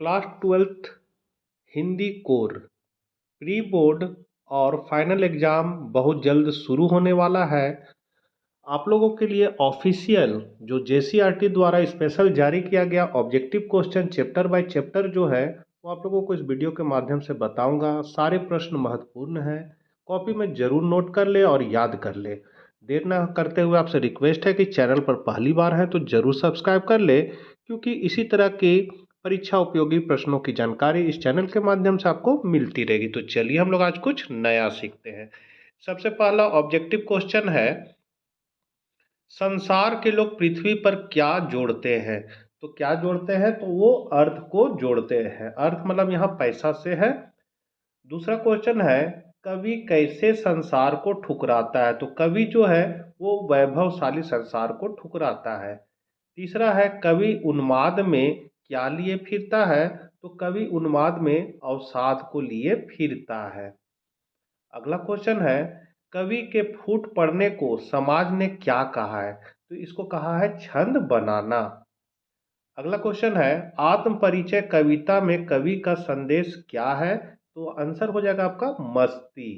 Class 12th Hindi core pre board और final exam बहुत जल्द शुरू होने वाला है। आप लोगों के लिए ऑफिशियल जो जेसीईआरटी द्वारा स्पेशल जारी किया गया objective question chapter by chapter जो है वो आप लोगों को इस वीडियो के माध्यम से बताऊंगा। सारे प्रश्न महत्वपूर्ण हैं, कॉपी में ज़रूर नोट कर ले और याद कर ले। देर ना करते हुए आपसे रिक्वेस्ट है कि चैनल पर पहली बार है तो ज़रूर सब्सक्राइब कर ले, क्योंकि इसी तरह की परीक्षा उपयोगी प्रश्नों की जानकारी इस चैनल के माध्यम से आपको मिलती रहेगी। तो चलिए हम लोग आज कुछ नया सीखते हैं। सबसे पहला ऑब्जेक्टिव क्वेश्चन है, संसार के लोग पृथ्वी पर क्या जोड़ते हैं? तो क्या जोड़ते हैं? तो वो अर्थ को जोड़ते हैं। अर्थ मतलब यहाँ पैसा से है। दूसरा क्वेश्चन है, कवि कैसे संसार को ठुकराता है? तो कवि जो है वो वैभवशाली संसार को ठुकराता है। तीसरा है, कवि उन्माद में क्या लिए फिरता है? तो कवि उन्माद में अवसाद को लिए फिरता है। अगला क्वेश्चन है, कवि के फूट पड़ने को समाज ने क्या कहा है? तो इसको कहा है छंद बनाना। अगला क्वेश्चन है, आत्म परिचय कविता में कवि का संदेश क्या है? तो आंसर हो जाएगा आपका मस्ती।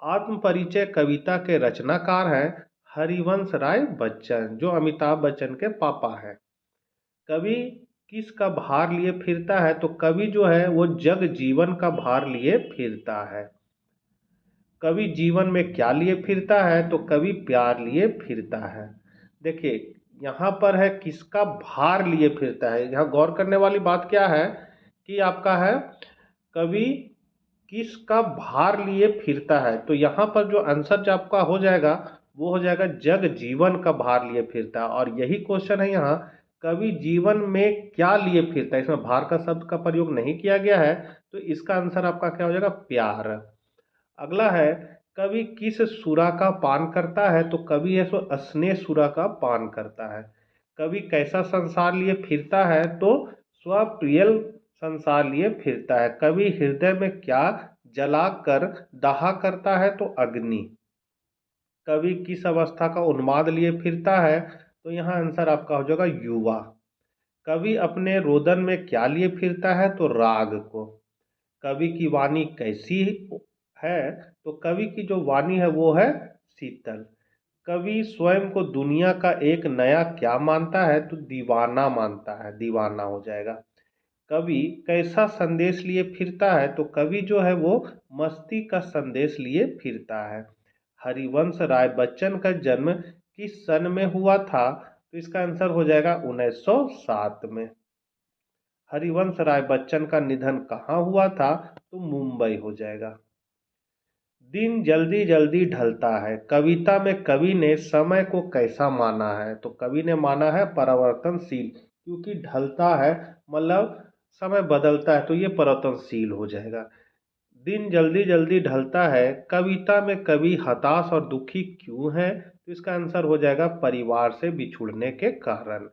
आत्म परिचय कविता के रचनाकार हैं हरिवंश राय बच्चन, जो अमिताभ बच्चन के पापा हैं। कवि किसका भार लिए फिरता है? तो कवि जो है वो जग जीवन का भार लिए फिरता है। कवि जीवन में क्या लिए फिरता है? तो कवि प्यार लिए फिरता है। देखिए यहाँ पर है किसका भार लिए फिरता है। यहाँ गौर करने वाली बात क्या है कि आपका है कवि किसका भार लिए फिरता है। तो यहाँ पर जो आंसर जो आपका हो जाएगा वो हो जाएगा जग जीवन का भार लिए फिरता है। और यही क्वेश्चन है यहाँ, कवि जीवन में क्या लिए फिरता है। इसमें भार का शब्द का प्रयोग नहीं किया गया है, तो इसका आंसर आपका क्या हो जाएगा? प्यार। अगला है, कवि किस सुरा का पान करता है? तो कवि है सो स्नेह सुरा का पान करता है। कवि कैसा संसार लिए फिरता है? तो स्वप्रियल संसार लिए फिरता है। कवि हृदय में क्या जलाकर दाह करता है? तो अग्नि। कवि किस अवस्था का उन्माद लिए फिरता है? तो यहाँ आंसर आपका हो जाएगा युवा। कवि अपने रोदन में क्या लिए फिरता है? तो राग को। कवि की वाणी कैसी है? तो कवि की जो वाणी है वो है शीतल। कवि स्वयं को दुनिया का एक नया क्या मानता है? तो दीवाना मानता है, दीवाना हो जाएगा। कवि कैसा संदेश लिए फिरता है? तो कवि जो है वो मस्ती का संदेश लिए फिरता है। हरिवंश राय बच्चन का जन्म किस सन में हुआ था? तो इसका आंसर हो जाएगा 1907 में। हरिवंश राय बच्चन का निधन कहाँ हुआ था? तो मुंबई हो जाएगा। दिन जल्दी जल्दी ढलता है कविता में कवि ने समय को कैसा माना है? तो कवि ने माना है परिवर्तनशील, क्योंकि ढलता है मतलब समय बदलता है, तो ये परिवर्तनशील हो जाएगा। दिन जल्दी जल्दी ढलता है कविता में कवि हताश और दुखी क्यों है? तो इसका आंसर हो जाएगा परिवार से बिछुड़ने के कारण।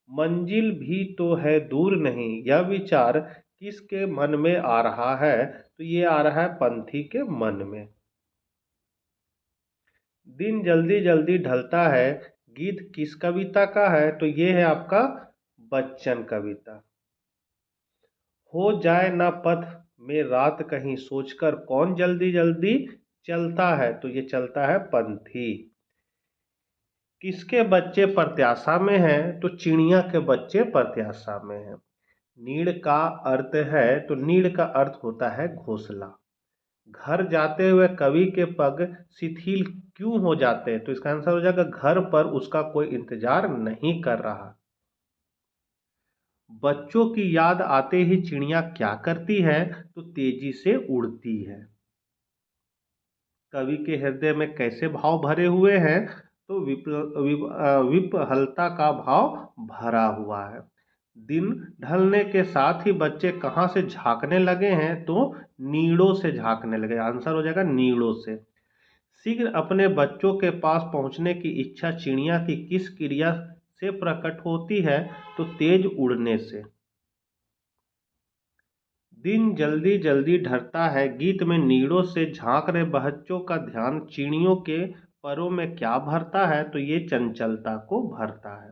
मंजिल भी तो है दूर नहीं, यह विचार किसके मन में आ रहा है? तो ये आ रहा है पंथी के मन में। दिन जल्दी जल्दी ढलता है गीत किस कविता का है? तो ये है आपका बच्चन कविता। हो जाए ना पथ में रात कहीं सोचकर कौन जल्दी जल्दी चलता है? तो ये चलता है पंथी। किसके बच्चे प्रत्याशा में हैं? तो चिड़िया के बच्चे प्रत्याशा में हैं। नीड़ का अर्थ है, तो नीड़ का अर्थ होता है घोंसला। घर जाते हुए कवि के पग शिथिल क्यों हो जाते हैं? तो इसका आंसर हो जाएगा घर पर उसका कोई इंतजार नहीं कर रहा। बच्चों की याद आते ही चिड़िया क्या करती है? तो तेजी से उड़ती है। कवि के हृदय में कैसे भाव भरे हुए हैं? तो विपहलता का भाव भरा हुआ है। दिन ढलने के साथ ही बच्चे कहाँ से झांकने लगे हैं? तो नीड़ों से झांकने लगे। आंसर हो जाएगा नीड़ों से। शीघ्र अपने बच्चों के पास पहुंचने की इच्छा चिड़िया की किस क्रिया से प्रकट होती है? तो तेज उड़ने से। दिन जल्दी जल्दी ढलता है गीत में नीड़ों से झांक रहे बच्चों का ध्यान चिड़ियों के परों में क्या भरता है? तो ये चंचलता को भरता है।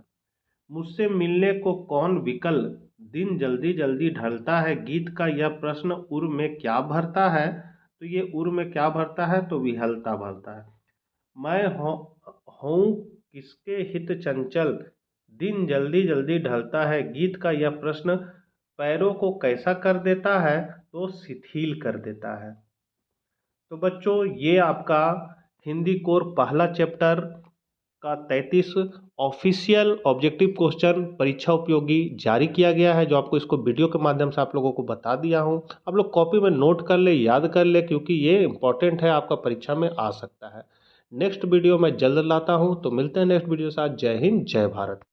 मुझसे मिलने को कौन विकल दिन जल्दी जल्दी ढलता है गीत का यह प्रश्न उर में क्या भरता है। तो ये उर में क्या भरता है, तो विहलता भरता है। मैं हूँ किसके हित चंचल, दिन जल्दी जल्दी ढलता है गीत का यह प्रश्न पैरों को कैसा कर देता है, तो शिथिल कर देता है। तो बच्चों, ये आपका हिंदी कोर पहला चैप्टर का 33 ऑफिशियल ऑब्जेक्टिव क्वेश्चन परीक्षा उपयोगी जारी किया गया है, जो आपको इसको वीडियो के माध्यम से आप लोगों को बता दिया हूँ। आप लोग कॉपी में नोट कर ले, याद कर ले, क्योंकि ये इंपॉर्टेंट है, आपका परीक्षा में आ सकता है। नेक्स्ट वीडियो मैं जल्द लाता हूँ, तो मिलते हैं नेक्स्ट वीडियो के साथ। जय हिंद, जय भारत।